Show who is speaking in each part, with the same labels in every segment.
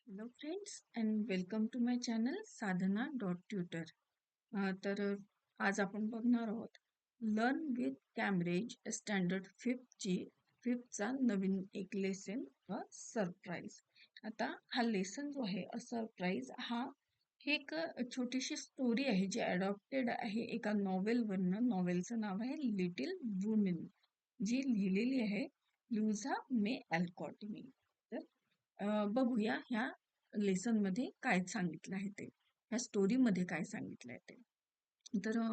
Speaker 1: Hello friends and welcome to my channel Sadhana dot tutor. आज आपण बघणार आहोत लर्न विथ कॅम्ब्रिज स्टँडर्ड फिफ्थचा नवीन एक लेसन सरप्राईज. आता हा लेसन जो आहे सरप्राईज ही एक छोटीशी स्टोरी आहे जी अडॉप्टेड आहे एका नॉवेलवरनं. नॉवेलचं नाव आहे लिटिल वुमेन, जी लिहिलेली आहे लुझा मे अल्कॉटनी. तर बघूया ह्या लेसन मध्ये काय सांगितलं आहे ते, ह्या स्टोरी मध्ये काय सांगितलं आहे ते.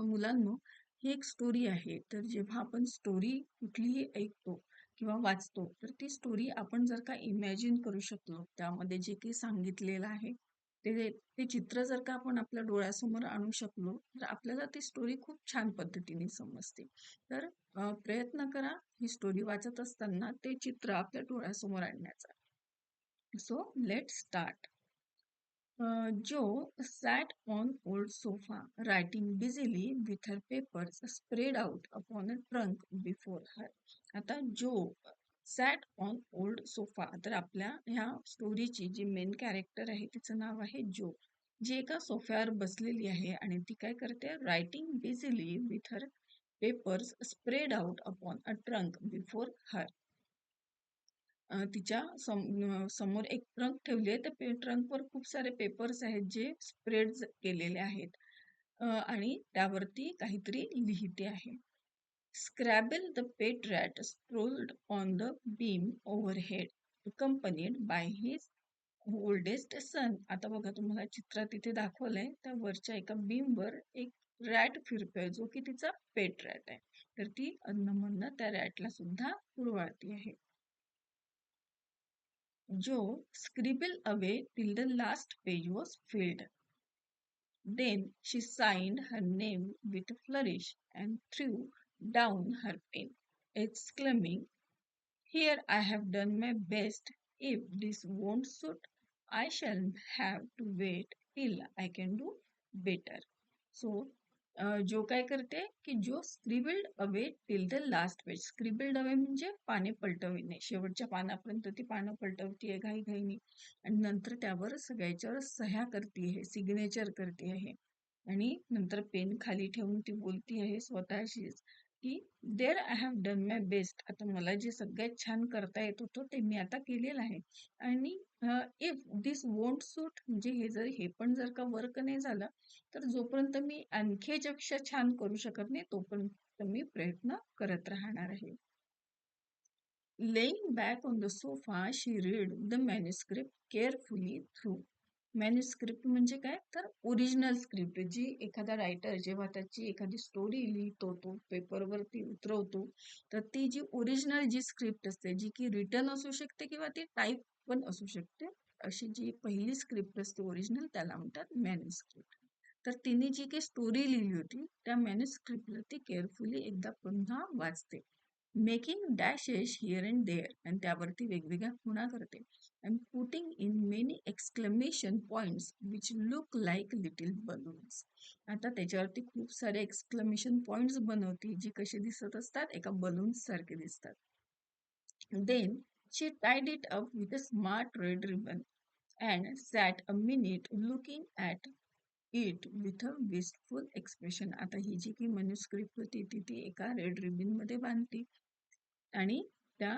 Speaker 1: मुलांनो, ही एक स्टोरी आहे. तर जेव्हा आपण स्टोरी कुठलीही ऐकतो किंवा वाचतो तर ती स्टोरी आपण जर का इमॅजिन करू शकलो, त्यामध्ये जे काही सांगितलेलं आहे ते ते चित्र जर का आपण आपल्या डोळ्यासमोर आणू शकलो तर आपल्याला ती स्टोरी खूप छान पद्धतीने समजते. तर प्रयत्न करा ही स्टोरी वाचत असताना ते चित्र आपल्या डोळ्यासमोर आणण्याचा. So let's start. Jo sat on old sofa, writing busily with her papers spread out upon a trunk before her. आता जो sat on old sofa, तर आपल्या ह्या स्टोरीची जी मेन कॅरेक्टर आहे तिचं नाव आहे जो, जी एका सोफ्यावर बसलेली आहे आणि ती काय करते, writing busily with her papers spread out upon a trunk before her. तिच्या समोर एक ट्रंक ठेवली आहे. त्या ट्रंकवर खूप सारे पेपर्स आहेत जे स्प्रेड केलेले आहेत आणि त्यावरती काहीतरी लिहिते आहे. Scrabble the pet rat strolled on the beam overhead accompanied by his oldest son. आता बघा, तुम्हाला चित्रात इथे दाखवलंय त्या वरच्या एका बीमवर एक रॅट फिरतोय जो की तिचा पेट रॅट आहे. तर ती अन्न म्हणणं त्या रॅटला सुद्धा कुरवाळती आहे. Joe scribbled away till the last page was filled. Then she signed her name with a flourish and threw down her pen, exclaiming, "Here I have done my best. If this won't suit, I shall have to wait till I can do better." So, जो काय करते की जो scribbled away till the last page. Scribbled away म्हणजे पाने पलटविणे, शेवटच्या पानापर्यंत ती पानं पलटवतीये घाईघाईने आणि नंतर त्यावर सगळ्याच्यावर सह्या करते आहे, सिग्नेचर करते आहे आणि नंतर पेन खाली ठेवून ती बोलती आहे स्वतःशीच की there I have done my best. आता मला जे सगळ्यात छान करता येत होतं ते मी आता केलेलं आहे. आणि इफ दिस वोंट सूट म्हणजे हे पण जर का वर्क नाही झालं तर जोपर्यंत मी आणखी याच्यापेक्षा छान करू शकत नाही तोपर्यंत मी प्रयत्न करत राहणार आहे. Laying back on the sofa, she read the manuscript carefully through. Manuscript म्हणजे काय, तर ओरिजिनल स्क्रिप्ट जी एखादा रायटर जेव्हा त्याची एखादी स्टोरी लिहितो, तो पेपरवरती उतरवतो, तर ती जी ओरिजिनल जी स्क्रिप्ट असते, जी की रिटर्न असू शकते किंवा ती टाईप पण असू शकते, अशी जी पहिली स्क्रिप्ट असते ओरिजिनल त्याला म्हणतात मॅन्युस्क्रिप्ट. तर तिने जी काही स्टोरी लिहिली होती त्या मॅन्युस्क्रिप्टला ती केअरफुली एकदा पुन्हा वाचते, making dashes here and there, आणि त्यावरती वेगवेगळ्या खुणा करते, and putting in many exclamation points which look like little balloons. आता त्याच्यावरती खूप सारे एक्सक्लेमेशन पॉइंट्स बनवते जी कशी दिसत असतात, एका बलून्स सारखे दिसतात. Then she tied it up with a smart red ribbon and sat a minute looking at it with a wistful expression. आता ही जी की मॅन्युस्क्रिप्ट होती ती एका रेड रिबन मध्ये बांधली आणि त्या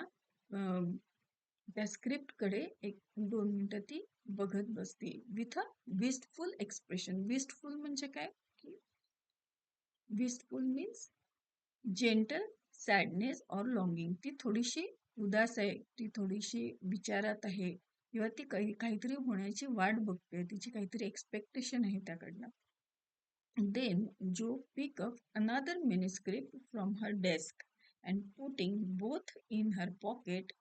Speaker 1: त्या स्क्रिप्ट कडे 1-2 मिनिटं ती बघत बसते with a wistful expression. Wistful म्हणजे काय, की विस्टफुल मीन्स जेंटल सॅडनेस और लॉंगिंग. ती थोडीशी उदास आहे, ती थोडीशी विचारात आहे किंवा ती काहीतरी होण्याची वाट बघते, तिची काहीतरी एक्सपेक्टेशन आहे त्याकडनं. Then Joe picked up another manuscript from her desk and putting both in her pocket.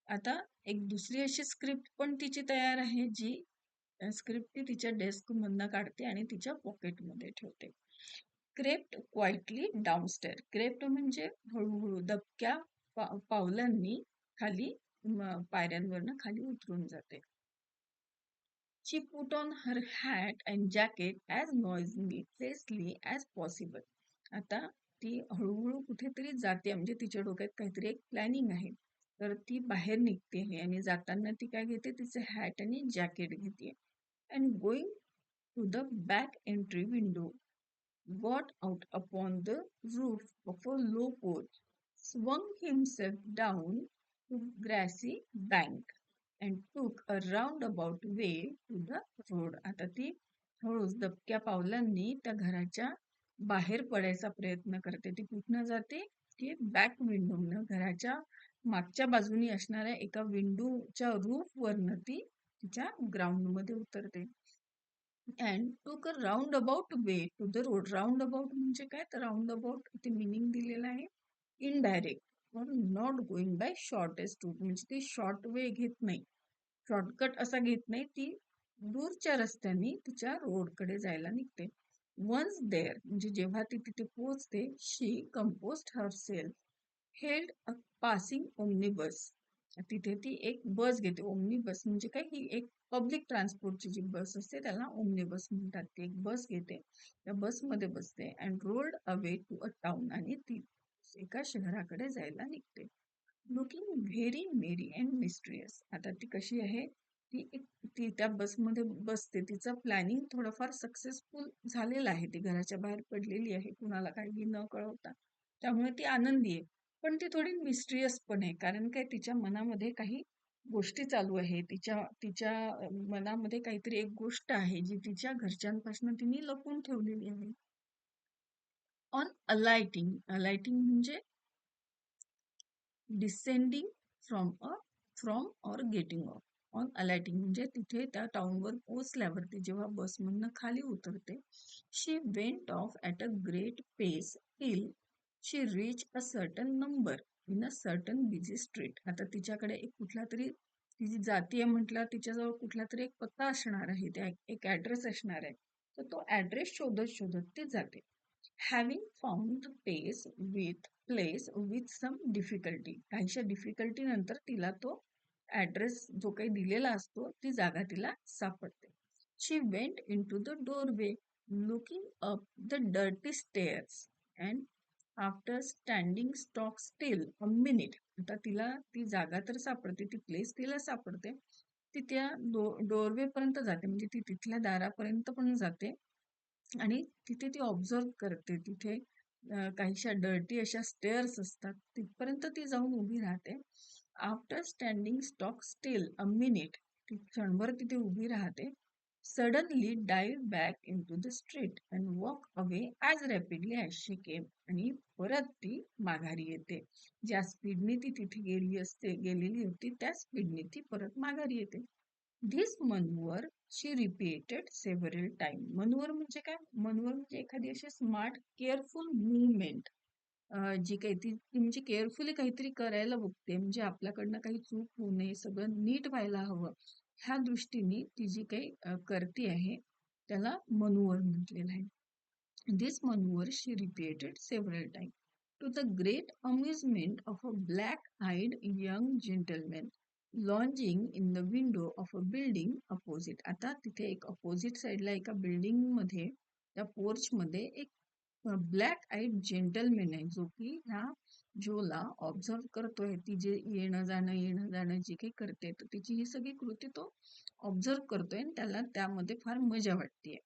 Speaker 1: आता एक दुसरी अशी स्क्रिप्ट पण तिची तयार आहे जी स्क्रिप्ट ती तिच्या डेस्क मधनं काढते आणि तिच्या पॉकेटमध्ये ठेवते. Crept quietly डाऊनस्टेअर. क्रेप्ट म्हणजे हळूहळू दबक्या पावलांनी खाली पायऱ्यांवरनं खाली उतरून जाते. She put on her hat and jacket as noiselessly as possible. आता ती हळूहळू कुठेतरी जाते, म्हणजे तिच्या डोक्यात काहीतरी एक प्लॅनिंग आहे. तर ती बाहेर निघते आहे आणि जाताना ती काय घेते, तिचे हॅट आणि जॅकेट घेते and going to the back entry window got out upon the roof of a low porch, swung himself down to grassy bank, and took a roundabout way to the road. आता ती हळूच दबक्या पावलांनी त्या घराच्या बाहेर पडायचा प्रयत्न करते. ती कुठनं जाते? ती बॅक विंडोनं, घराच्या मागच्या बाजूनी असणाऱ्या एका विंडोच्या रूफ वरनं ती तिच्या ग्राउंड मध्ये उतरते. And took a roundabout way to the road. Roundabout म्हणजे काय? तर राऊंड अबाउट इथे मिनिंग दिलेलं आहे इनडायरेक्ट और not going by shortest route, म्हणजे ती शॉर्ट वे घेत नाही, शॉर्टकट असा घेत नाही, ती दूरच्या रस्त्याने तिच्या रोडकडे जायला निघते. वन्स देअर म्हणजे जेव्हा ती तिथे पोहोचते, she composed herself hailed a passing omnibus. तिथे ती एक बस घेते. ओमनीबस म्हणजे काय? ही एक पब्लिक ट्रान्सपोर्टची जी बस असते त्याला ओमनीबस म्हणतात. ती एक बस घेते, त्या बसमध्ये बसते and rolled away to a town, आणि ती एका शहराकडे जायला निघते. Looking very merry and mysterious. आता ती कशी आहे? ती त्या बसमध्ये बसते, तिचं प्लॅनिंग थोडंफार सक्सेसफुल झालेलं आहे, ती घराच्या बाहेर पडलेली आहे कुणाला काही न कळवता, त्यामुळे ती आनंदी आहे. पण ती थोडी मिस्ट्रियस पण आहे, कारण काय? तिच्या मनामध्ये काही गोष्टी चालू आहे, तिच्या तिच्या मनामध्ये काहीतरी एक गोष्ट आहे जी तिच्या घरच्यांपासून तिने लपवून ठेवलेली आहे. ऑन अलाइटिंग, अलाइटिंग म्हणजे descending from or getting off. On alighting म्हणजे तिथे त्या टाउनवर पोहोचल्यावरती जेव्हा बसमधनं खाली उतरते, she went off at a great pace till she reach a certain number in a certain busy street. आता तिच्याकडे एक कुठला तरी, ती जातीय म्हटलं, तिच्याजवळ कुठला तरी एक पत्ता असणार आहे, त्या एक ऍड्रेस असणार आहे, तर तो ऍड्रेस शोधत शोधत ती जाते. Having found place with some difficulty, काहीशा डिफिकल्टी नंतर तिला तो ऍड्रेस जो काही दिलेला असतो, ती जागा तिला सापडते. She went in to the doorway looking up the dirty stairs and after standing stock still a minute. आता तिला ती जागा तर सापडते, ती प्लेस तिला सापडते, ती त्या डोरवे पर्यंत जाते, म्हणजे ती तिथल्या दारापर्यंत पण जाते आणि तिथे ती ऑब्झर्व करते. तिथे काहीशा डर्टी अशा स्टेअर्स असतात, तिथपर्यंत ती जाऊन उभी राहते. After standing stock still a minute, ती क्षणभर तिथे उभी राहते. Suddenly dive back in to the street and walk away as rapidly as she came, आणि परत ती माघारी येते. ज्या स्पीडने ती तिथे गेलेली होती त्या स्पीडने ती परत माघारी येते. This manoeuvre she repeated several time. Manoeuvre म्हणजे काय? मनूवर म्हणजे एखादी अशी स्मार्ट केअरफुल मुवमेंट, जी काही ती म्हणजे केअरफुली काहीतरी करायला बघते, म्हणजे आपल्याकडनं काही चूक होऊ नये, सगळं नीट व्हायला हवं, ह्या दृष्टीने ती जी काही करते आहे त्याला मनूवर म्हटलेलं आहे. This maneuver she repeated several times, to the great amusement of a black-eyed young gentleman lounging in the window of a building opposite. आता तिथे एक opposite साईडला एका बिल्डिंग मध्ये, त्या पोर्च मध्ये एक ब्लॅक आईड जेंटलमॅन आहे, जो की ह्या जोला ऑब्झर्व करतोय, ती जे येणं जाणं जे काही करते, तर तिची ही सगळी कृती तो ऑब्झर्व करतोय आणि त्याला त्यामध्ये फार मजा वाटते.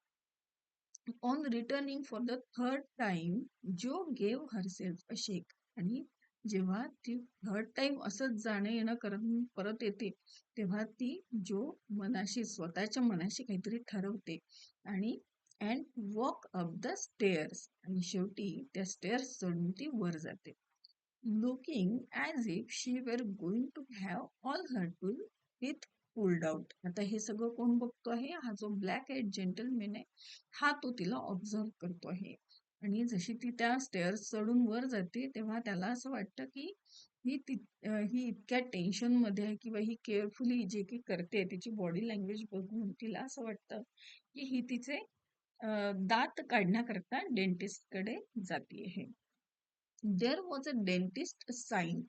Speaker 1: On returning for the third time जो गेव हरसेल्फ अ शेक, आणि जेव्हा ती थर्ड टाइम असंच जाणं येणं करत परत येते, तेव्हा ती जो मनाशी, स्वतःच्या मनाशी काहीतरी ठरवते आणि and walk up the stairs, आणि शेवटी त्या स्टेअर्स चढून ती वर जाते. Looking as if she were going to have all her tool with pulled out. आता हे सगळं कोण बघतो आहे? हा जो ब्लॅक एड जेंटलमॅन आहे, हा तो तिला ऑब्झर्व करतो आहे. आणि जशी ती त्या स्टेअर्स चढून वर जाते, तेव्हा त्याला असं वाटतं की ही इतक्या टेन्शन मध्ये आहे, किंवा ही केअरफुली जे काही करते, तिची बॉडी लँग्वेज बघून तिला असं वाटतं की ही तिचे दात काढण्याकरता डेंटिस्ट कडे जाती आहे. There was a dentist sign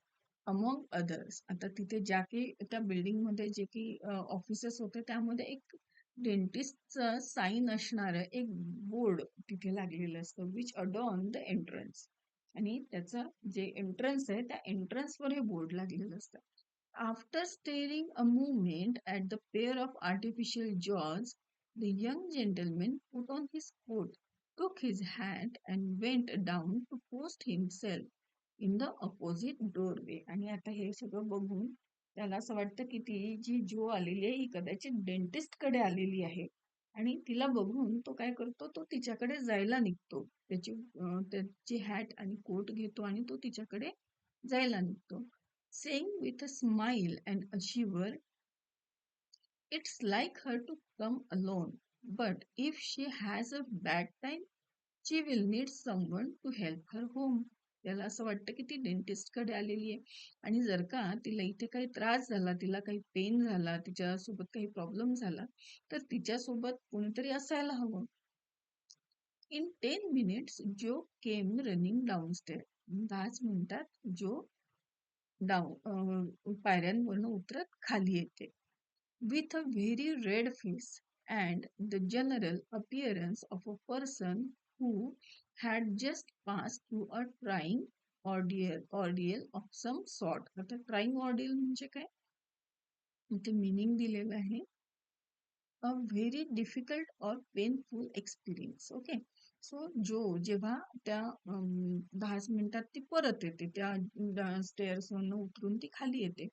Speaker 1: among others. आता तिथे ज्या काही त्या बिल्डिंग मध्ये जे काही ऑफिसेस होते, त्यामध्ये एक डेंटिस्टचं साईन असणार एक बोर्ड तिथे लागलेलं असतं, विच अडॉर्न द एंट्रन्स. आणि त्याचं जे एंट्रन्स आहे त्या एंट्रन्सवर हे बोर्ड लागलेलं असतं. After staring a moment at the pair of artificial jaws, the young gentleman put on his coat, took his hat, and went down to post himself in the opposite doorway. आणि आता हे सगळं बघून त्याला असं वाटतं की ती जी जो आलेली आहे ही कदाचित डेंटिस्ट कडे आलेली आहे. आणि तिला बघून तो काय करतो, तो तिच्याकडे जायला निघतो. त्याची हॅट आणि कोट घेतो आणि तो तिच्याकडे जायला निघतो. Saying with a smile and a shiver, it's like her to come alone. But if she has a bad time, she will need someone to help her home. त्याला असं वाटतं की ती डेंटिस्ट कडे आलेली आहे आणि जर का तिला इथे काही त्रास झाला, तिला काही पेन झाला, तिच्यासोबत काही प्रॉब्लेम झाला, तर तिच्यासोबत कोणीतरी असायला हवं. In 10 minutes, Joe came running downstairs. 10 मिनिटात जो पायऱ्यांवरनं उतरत खाली येते. With a very red face and the general appearance of a person who had just passed through a trying ordeal of some sort. आता trying ordeal म्हणजे काय? इथे meaning दिलेलं आहे. अ व्हेरी डिफिकल्ट और पेनफुल एक्सपिरियन्स. ओके. सो जेव्हा त्या 10 मिनिटात ती परत येते त्या स्टेअर्सवरनं उतरून ती खाली येते.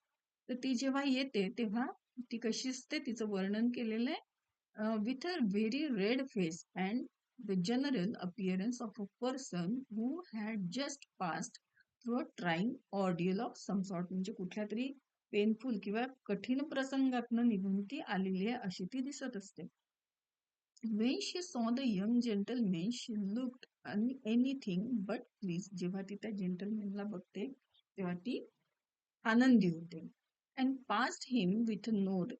Speaker 1: तर ती जेव्हा येते तेव्हा ती कशी असते तिचं वर्णन केलेलं आहे. With a very red face and the general appearance of a person who had just passed through a trying ordeal of some sort. म्हणजे कुठल्या तरी पेनफुल किंवा कठीण प्रसंगातनं निघून ती आलेली आहे अशी ती दिसत असते. When she saw the young gentleman, she looked anything but pleased. जेव्हा ती त्या जेंटलमॅनला बघते तेव्हा ती आनंदी होते. And passed him with a nod.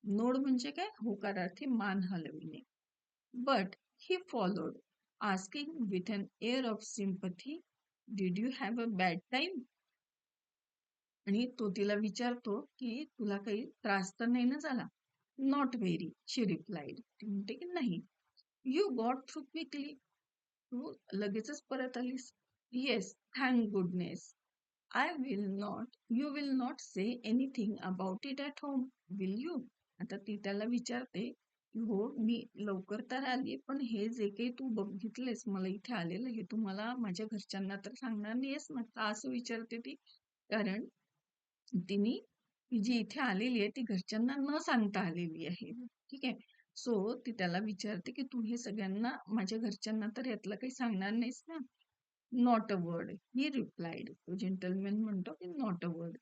Speaker 1: Node म्हणजे काय? होकारार्थी मान हलविणे. But he followed, asking with an air of sympathy, "Did you have a bad time?" आणि तो तिला विचारतो की तुला काही त्रास तर नाही ना झाला. Not very, she replied. ती म्हणते की नाही. You got through quickly. तू लगेचच परत आलीस. Yes, thank goodness. I will not, you will not say anything about it at home, will you? आता ती त्याला विचारते की हो, मी लवकर तर आली, पण हे जे काही तू बघितलेस मला इथे आलेलं, हे तू मला माझ्या घरच्यांना तर सांगणार नाहीयेस ना? का असं विचारते ती? कारण तिने ती जी इथे आलेली आहे ती घरच्यांना न सांगता आलेली आहे. ठीक आहे. सो ती त्याला विचारते की तू हे सगळ्यांना माझ्या घरच्यांना तर यातलं काही सांगणार नाहीस ना? Not a word, he replied. तो जेंटलमॅन म्हणतो की not a word.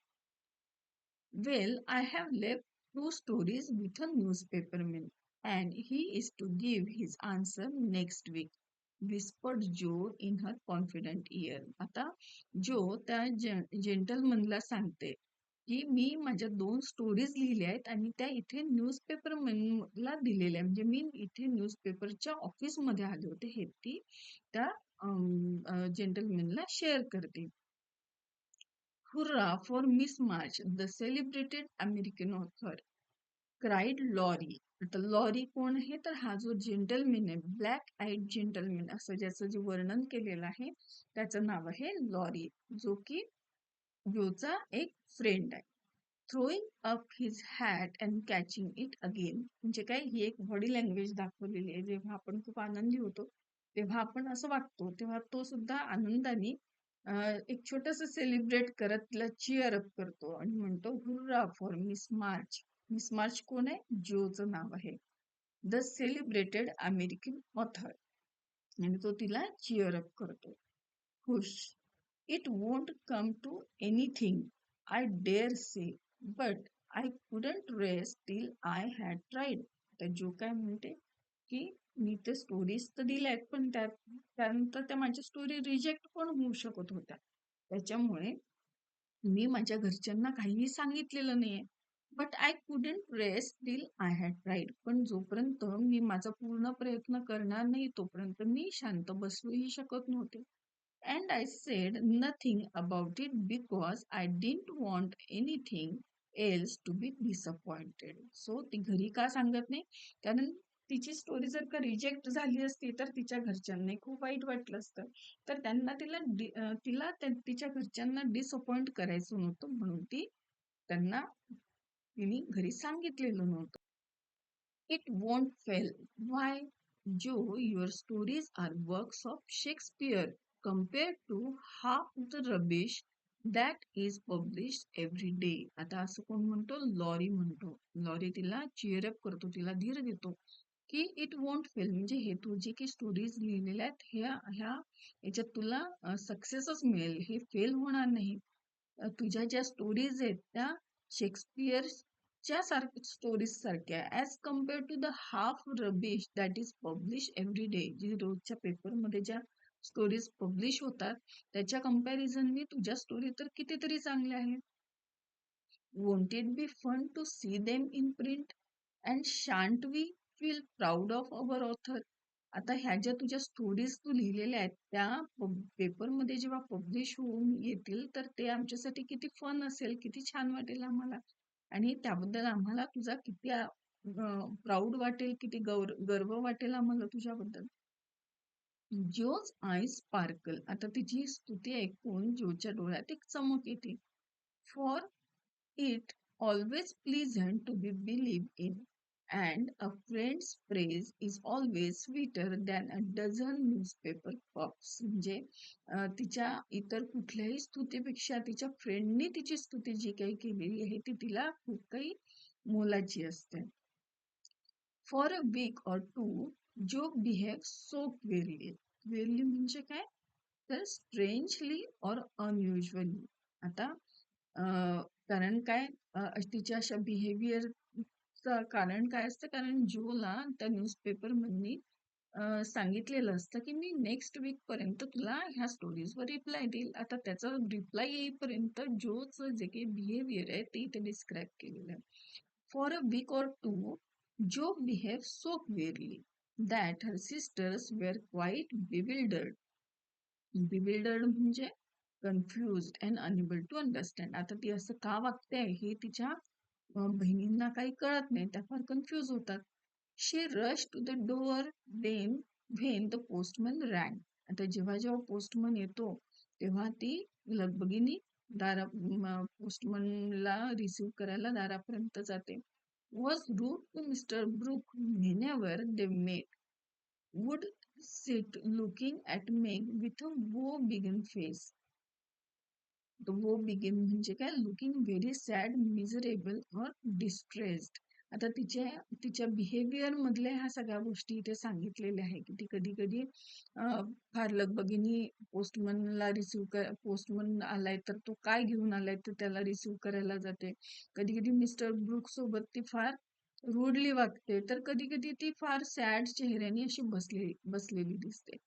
Speaker 1: Well, I have left 2 stories with a newspaperman, and he is to give his answer next week, whispered Joe in her confident ear. आता जो त्या जेंटलमनला सांगते की मी माझ्या 2 stories लिहिल्या आहेत आणि त्या इथे न्यूजपेपरमनला दिलेल्या म्हणजे मी इथे न्यूजपेपरच्या ऑफिसमध्ये आले होते हे ती त्या जेंटलमॅनला शेअर करते. Hurrah for Miss March, the celebrated American author, cried Laurie. आता लॉरी कोण आहे तर हा जो जेंटलमॅन आहे, ब्लॅक आईड जेंटलमॅन असं ज्याचं जे वर्णन केलेलं आहे त्याचं नाव आहे लॉरी, जो की जोचा एक फ्रेंड आहे. Throwing up his hat and catching it again. म्हणजे काय, ही एक बॉडी लँग्वेज दाखवलेली आहे. जेव्हा आपण खूप आनंदी होतो तेव्हा आपण असं वागतो, तेव्हा तो सुद्धा आनंदाने एक छोटस सेलिब्रेट करत तिला चिअर अप करतो आणि म्हणतो hurrah for miss March. Miss March कोण आहे? जोचं नाव आहे. The celebrated American author. आणि तो तिला चिअर अप करतो. खुश. It won't come to anything, I dare say, but I couldn't rest till I had tried. तर जो काय म्हणते की मी ते स्टोरीज तर दिल्या आहेत पण त्यानंतर त्या माझ्या स्टोरी रिजेक्ट पण होऊ शकत होत्या. त्याच्यामुळे मी माझ्या घरच्यांना काहीही सांगितलेलं नाहीये. But I couldn't rest till I had tried. पण जोपर्यंत मी माझा पूर्ण प्रयत्न करणार नाही तोपर्यंत मी शांत बसूही शकत नव्हते. And I said nothing about it because I didn't want anything else to be disappointed. So ती घरी का सांगत नाही? कारण तिची स्टोरी जर का रिजेक्ट झाली असती तर तिच्या घरच्यांना खूप वाईट वाटलं असतं. तर त्यांना तिच्या घरच्यांना डिसअपॉइंट करायचं नव्हतं, म्हणून त्यांना तिने घरी सांगितलेलं नव्हतं. It won't fail. Why? Joe, your stories are works of Shakespeare compared to half the rubbish that is published every day. आता असं कोण म्हणतो? लॉरी म्हणतो. लॉरी तिला चीअरअप करतो, तिला धीर देतो की इट वोंट फेल, म्हणजे हे तू जे काही स्टोरीज लिहिलेल्या आहेत ह्या याच्यात तुला सक्सेसच मिळेल, हे फेल होणार नाही. तुझ्या ज्या स्टोरीज आहेत त्या शेक्सपियरच्या स्टोरीज सारख्या as compare to the half rubbish that is publish every day, जी रोजच्या पेपरमध्ये ज्या स्टोरीज पब्लिश होतात त्याच्या कंपॅरिझननी तुझ्या स्टोरी तर कितीतरी चांगल्या आहेत. Won't it be fun to see them in print? And shan't we feel proud of our author? आता ह्या ज्या तुझ्या स्टोरीज तू लिहिलेल्या आहेत त्या पेपरमध्ये जेव्हा पब्लिश होऊन येतील तर ते आमच्यासाठी किती फन असेल, किती छान वाटेल आम्हाला, आणि त्याबद्दल आम्हाला तुझा किती प्राऊड वाटेल, किती गर्व वाटेल आम्हाला तुझ्याबद्दल. जोज आय स्पार्कल. आता तिची स्तुती ऐकून जोच्या डोळ्यात एक चमक येते. For it always pleasant to be believed in, and a friend's praise is always sweeter than a dozen newspaper puffs. म्हणजे तिच्या इतर कुठल्याही स्तुतीपेक्षा तिच्या फ्रेंडनी तिची स्तुती जी काही केलेली आहे ती तिला खूप काही मोलाची असते. For a week or two Jo behave so क्वेरली. क्वेरली म्हणजे काय? तर स्ट्रेंजली और अनयुजली. आता कारण काय, तिच्या अशा बिहेवियरचं कारण काय असतं? कारण जोला त्या न्यूजपेपर मधनी सांगितलेलं असतं की मी नेक्स्ट वीक पर्यंत तुला ह्या स्टोरीजवर रिप्लाय देईल. आता त्याचा रिप्लाय येईपर्यंत जोचं जे काही बिहेवियर आहे ते इथे डिस्क्राईब केलेलं आहे. For a week or two Jo behave so clearly that her sisters were quite bewildered. Bewildered म्हणजे confuse and unable to understand. आता ती असं का वागते हे तिच्या बहिणींना काही कळत नाही, त्या फार कन्फ्युज होतात. She rush to the door when the postman rang. आता जेव्हा जेव्हा पोस्टमन येतो तेव्हा ती लगबगीने पोस्टमनला रिसीव्ह करायला दारापर्यंत जाते. Was rude to mister Brooke whenever they met, would sit looking at Meg with a woe-begone face. The woe-begone म्हणजे काय? लुकिंग व्हेरी सॅड, मिझरेबल और डिस्ट्रेस्ड. आता तिच्या बिहेवियर मधल्या ह्या सगळ्या गोष्टी इथे सांगितलेल्या आहे की ती कधी कधी फार लगबगीने पोस्टमन आलाय तर तो काय घेऊन आलाय तर त्याला रिसिव्ह करायला जाते. कधी कधी मिस्टर ब्रूक सोबत ती फार रूडली वागते, तर कधी कधी ती फार सॅड चेहऱ्याने अशी बसलेली दिसते.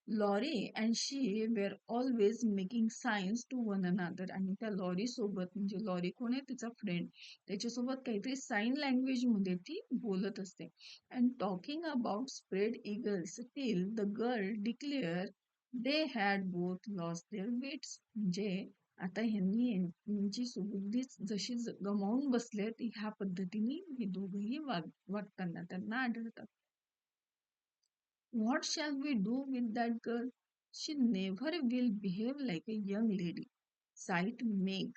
Speaker 1: Laurie and she were always making signs to one another. आणि त्या लॉरी सोबत, म्हणजे लॉरी कोण आहे? तिचा फ्रेंड, त्याच्यासोबत काहीतरी साइन लँग्वेज मध्ये ती बोलत असते. And talking about spread eagles till the girl declare they had both lost their wits. म्हणजे आता यांची सुबुद्धी जशी गमावून बसले ह्या पद्धतीने हे दोघंही वागताना त्यांना आढळतात. What shall we do with that girl? She never will behave like a young lady, sighed Meg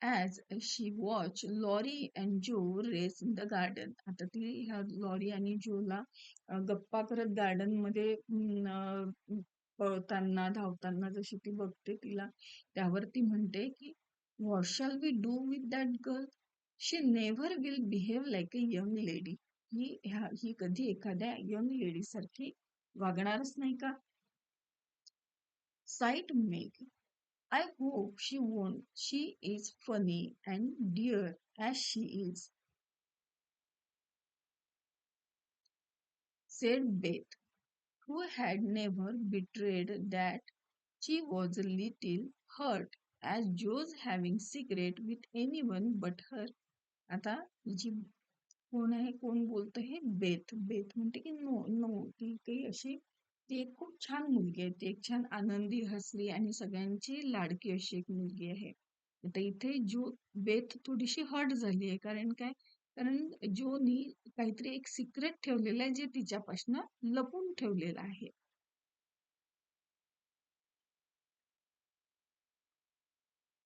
Speaker 1: as she watched Lottie and Joe race in the garden. आता ती ह्या लॉरी आणि जोला गप्पा करत गार्डन मध्ये पळताना धावताना जशी ती बघते तिला, त्यावर ती म्हणते की What shall we do with that girl? She never will behave like a young lady. ही कधी एखाद्या यंग लेडी सारखी वागणारच नाही का? Sighed Meg. I hope she won't. She is funny and dear as she is, said Beth, who had never betrayed that she was a little hurt as Joe's having secret with anyone but her. आता हिची कोण आहे, कोण बोलत आहे? Beth. Beth म्हणते की no no, ती काही अशी, ती एक खूप छान मुलगी आहे, ती एक छान आनंदी, हसरी आणि सगळ्यांची लाडकी अशी एक मुलगी आहे. आता इथे जो बेथ थोडीशी हर्ट झाली आहे, कारण काय? कारण जोनी काहीतरी एक सिक्रेट ठेवलेलं आहे जे तिच्यापासून लपून ठेवलेलं आहे.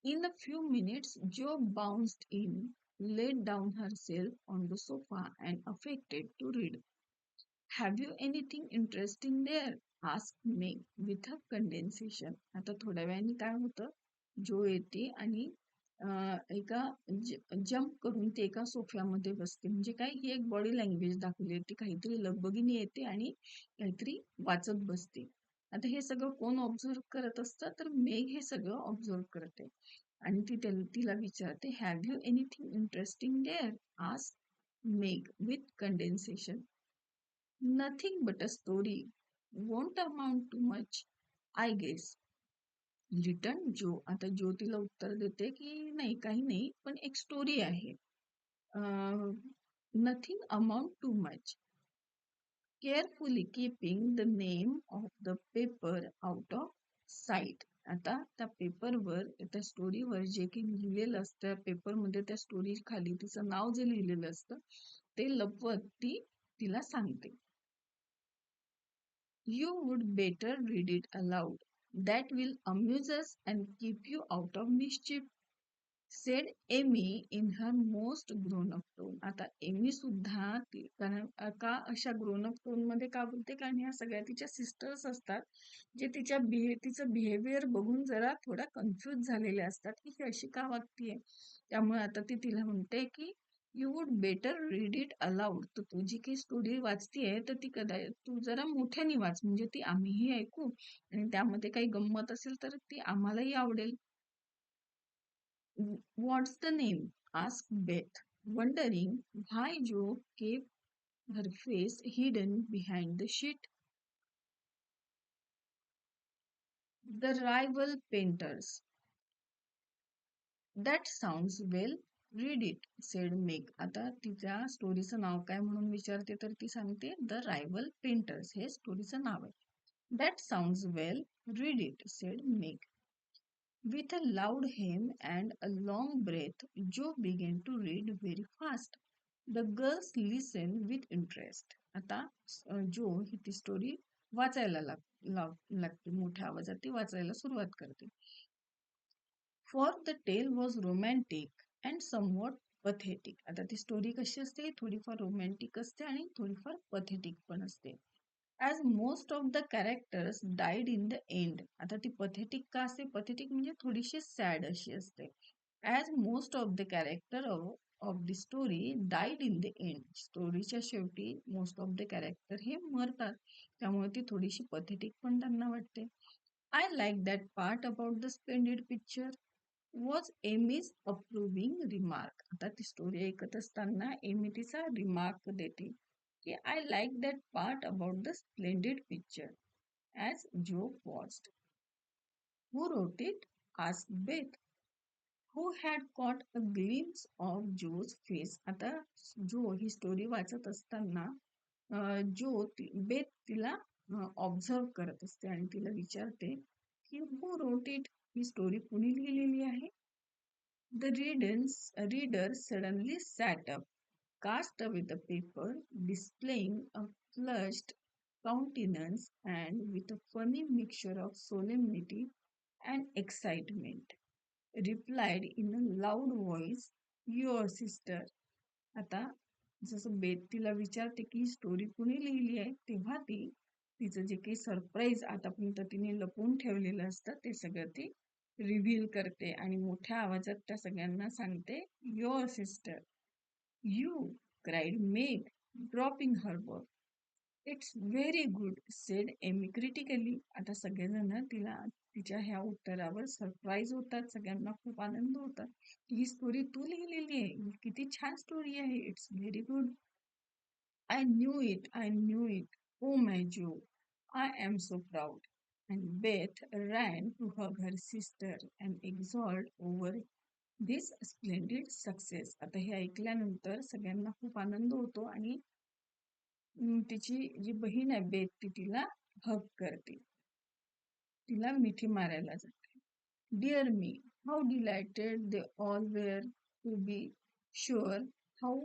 Speaker 1: In a few minutes, Jo bounced in, laid down herself on the sofa, and affected to read. Have you anything interesting there? asked Meg with a condensation. आता थोड्या वेळाने काय होतं, जो येते आणि एका जंप करून ते एका सोफ्यामध्ये बसते. म्हणजे काय, ही एक बॉडी लँग्वेज दाखवली आहे. ती काहीतरी लगबगीने येते आणि काहीतरी वाचत बसते. आता हे सगळं कोण ऑब्झर्व करत असतं, तर मेघ हे सगळं ऑब्झर्व करते. आणि ती तिला विचारते, have you anything interesting there? Ask Meg with condensation. Nothing but a story. Won't amount to much, I guess. Return Jo. आता जो तिला उत्तर देते की नाही, काही नाही, पण एक स्टोरी आहे. Nothing amount to much. Carefully keeping the name of the paper out of site. आता त्या पेपरवर, त्या स्टोरीवर जे काही लिहिलेलं असतं, पेपरमध्ये त्या स्टोरी खाली तिचं नाव जे लिहिलेलं असतं ते लपवत ती तिला सांगते. You would better read it aloud. That will amuse us and keep you out of mischief, said Amy in her most grown-up tone. आता एमी सुद्धा कारण का अशा ग्रोन अप टोन मध्ये का बोलते, कारण ह्या सगळ्या तिच्या सिस्टर्स असतात जे तिचं बिहेवियर बघून जरा थोडा कन्फ्युज झालेले असतात की ही अशी का वागतीये. त्यामुळे आता ती तिला म्हणते की you would better read it allowed. तर तू जी काही स्टोरी वाचतीये तर ती कदाचित तू जरा मोठ्याने वाच, म्हणजे ती आम्हीही ऐकू आणि त्यामध्ये काही गंमत असेल तर ती आम्हालाही आवडेल. What's the name? asked Beth, wondering why Jo kept her face hidden behind the sheet. The rival painters. That sounds well. Read it, said Meg. आता तिच्या स्टोरीचं नाव काय म्हणून विचारते तर ती सांगते द रायवल पेंटर्स, हे स्टोरीचं नाव आहे. That sounds well. Read it, said Meg. With a loud hem and a long breath, Joe began to read very fast. The girls listened with interest. आता जो ही ती स्टोरी वाचायला लागते, मोठ्या आवाजात ती वाचायला सुरुवात करते. For the tale was romantic and somewhat pathetic. आता ती स्टोरी कशी असते, थोडीफार रोमॅन्टिक असते आणि थोडीफार पथेटिक पण असते. As most of the characters died in the end. आता ती पथेटिक का असते, पथेटिक म्हणजे थोडीशी सॅड अशी असते. As most of the character of the story died in the end. स्टोरीच्या शेवटी मोस्ट ऑफ द कॅरेक्टर हे मरतात, त्यामुळे ती थोडीशी पथेटिक पण त्यांना वाटते. I like that part about the splendid picture. Was Amy's approving remark. आता ती स्टोरी ऐकत असताना एमी तिचा रिमार्क देते की I like that part about the splendid picture. As Jo paused. Who wrote it? Asked Beth, who had caught a glimpse of Joe's face. आता जो ही story वाचत असताना बेथ तिला ऑब्झर्व करत असते आणि तिला विचारते की हू रोट इट, ही स्टोरी कुणी लिहिलेली आहे. The reader suddenly sat up, cast away the paper, displaying a flushed countenance, and with a funny mixture of solemnity and excitement, replied in a loud voice, Your sister. आता जसं बेत तिला विचारते की story कुणी लिहिली आहे, तेव्हा ती तिचं जे काही सरप्राईज आतापर्यंत तिने लपवून ठेवलेलं असतं ते सगळं ती रिव्हील करते आणि मोठ्या आवाजात त्या सगळ्यांना सांगते, your sister. You cried Meg, dropping her work. It's very good, said Amy critically. आता सगळेजण तिच्या ह्या उत्तरावर सरप्राईज होतात, सगळ्यांना खूप आनंद होतात. ही स्टोरी तू लिहिलेली आहे, किती छान स्टोरी आहे, it's very good. I knew it, I knew it. Oh my Joe, I am so proud. And Beth ran to hug her sister and exult over this splendid success. आता हे ऐकल्यानंतर सगळ्यांना खूप आनंद होतो आणि तिची जी बहीण आहे बेथ ती तिला हग करते, तिला मिठी मारायला जाते. Dear me, how delighted they all were to be sure. How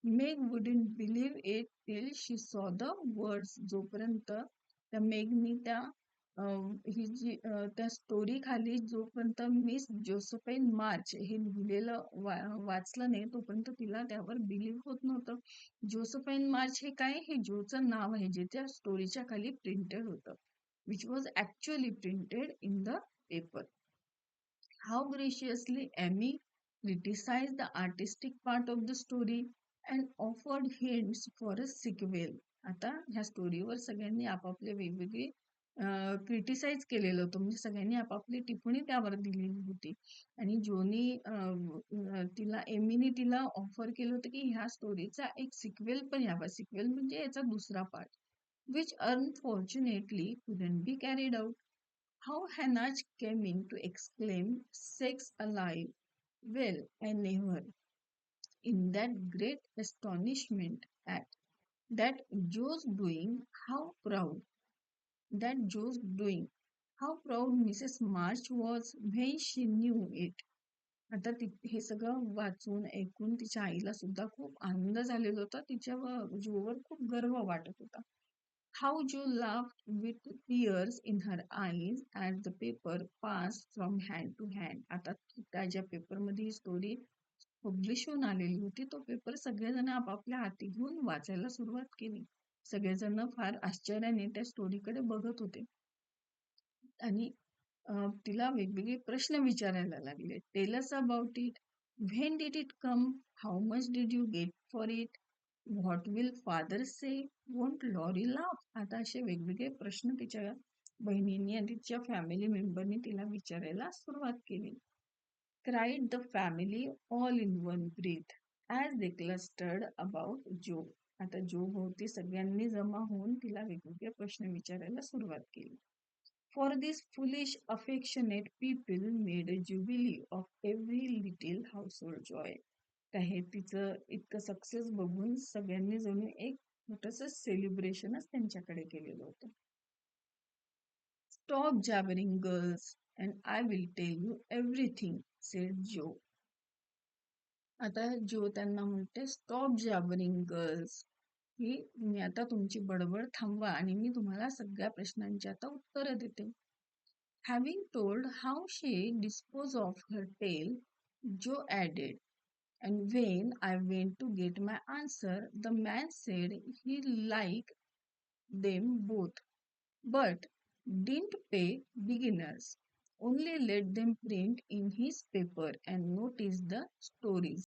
Speaker 1: Meg wouldn't believe it till she saw the words. जोपर्यंत त्या मेगनी ही जी त्या स्टोरी खाली जोपर्यंत मिस जोसेफाईन मार्च हे लिहिलेलं वाचलं नाही तोपर्यंत तिला त्यावर बिलीव्ह होत नव्हतं. जोसेफाईन मार्च हे काय, हे जोचं नाव आहे जे त्या स्टोरीच्या खाली प्रिंटेड होतं, which was actually printed in the paper. How graciously Amy criticized the artistic part of the story and offered hints for a sequel. आता ह्या स्टोरीवर सगळ्यांनी आपापले वेगवेगळे क्रिटिसाइज केलेलं होतं, म्हणजे सगळ्यांनी आपापली टिप्पणी त्यावर दिलेली होती. आणि जोनी एमीने तिला ऑफर केलं होतं की ह्या स्टोरीचा एक सिक्वेल पण यावा. सिक्वेल म्हणजे याचा दुसरा part, which unfortunately couldn't be carried out. How Hannah came in to exclaim, "Sex alive!" Well, I never. In that great astonishment at that Joe's doing, how proud. That Joe's doing. How proud Mrs. March was when she knew it. आता हे सगळं वाचून ऐकून तिच्या आईला सुद्धा खूप आनंद झालेला होता, तिच्या जोवर खूप गर्व वाटत होता. How Joe laughed with tears in her eyes as the paper passed from hand to hand. आता त्या ज्या पेपरमध्ये ही स्टोरी पब्लिश होऊन आलेली होती तो पेपर सगळेजण आपापल्या हाती घेऊन वाचायला सुरुवात केली. सगळेजण फार आश्चर्याने त्या स्टोरीकडे बघत होते आणि तिला वेगवेगळे प्रश्न विचारायला लागले. Tell us about it, when did it come, how much did you get for it, what will father say, won't Laurie laugh. आता असे वेगवेगळे प्रश्न तिच्या बहिणींनी आणि तिच्या फॅमिली मेंबरनी तिला विचारायला सुरुवात केली. Cried the family all in one breath as they clustered about Jo. आता जो भोवती सगळ्यांनी जमा होऊन तिला वेगवेगळे प्रश्न विचारायला सुरुवात केली. For these foolish, affectionate people made a jubilee of every little household joy. तर हे तिचं इतकं सक्सेस बघून सगळ्यांनी जणू एक छोटंसं सेलिब्रेशनच त्यांच्याकडे केलेलं होतं. Stop jabbering, girls, and I will tell you everything, said Joe. आता जो त्यांना म्हणते, स्टॉप जॅबरिंग गर्ल्स, की तुम्ही आता तुमची बडबड थांबवा आणि मी तुम्हाला सगळ्या प्रश्नांची आता उत्तरं देते. Having told how she disposed of her tale, Joe added, and when I went to get my answer, the man said he liked them both, but didn't pay beginners, only let them print in his paper and notice the stories.